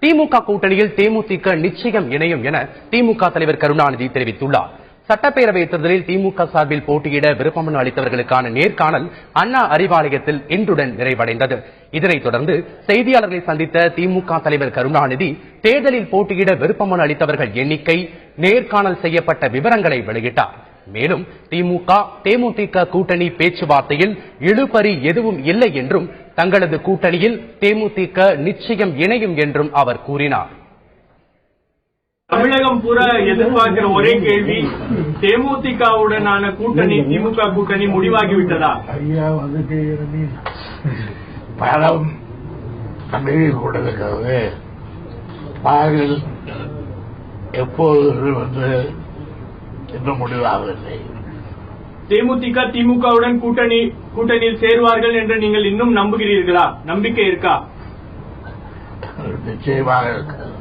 திமுக கூட்டணியில் தேமுதிக நிச்சயம் இணையும் என திமுக தலைவர் கருணாநிதி தெரிவித்துள்ளார். சட்டப்பேரவை தேர்தலில் திமுக சார்பில் போட்டியிட விருப்பமனு அளித்தவர்களுக்கான நேர்காணல் அண்ணா அறிவாலயத்தில் இன்றுடன் நிறைவடைந்தது. இதனைத் தொடர்ந்து செய்தியாளர்களை சந்தித்த திமுக தலைவர் கருணாநிதி தேர்தலில் போட்டியிட விருப்பமனு அளித்தவர்கள் எண்ணிக்கை, நேர்காணல் செய்யப்பட்ட விவரங்களை வெளியிட்டார். மேலும் தேமுதிக கூட்டணி பேச்சுவார்த்தையில் இழுபறி எதுவும் இல்லை என்றும் தங்களது கூட்டணியில் தேமுதிக நிச்சயம் இணையும் என்றும் அவர் கூறினார். தமிழகம் பூரா எதிர்பார்க்கிற ஒரே கேள்வி, தேமுதிகவுடனான கூட்டணி திமுக கூட்டணி முடிவாகிவிட்டதா? ஐயா பலம் நம்பிக்கை கொண்டிருக்கிறது. பாகில் எப்போது இன்னும் முடிவாகவில்லை. தேமுதிக திமுகவுடன் கூட்டணியில் சேருவார்கள் என்று நீங்கள் இன்னும் நம்புகிறீர்களா? நம்பிக்கை இருக்கா? நிச்சயமாக இருக்கிறது.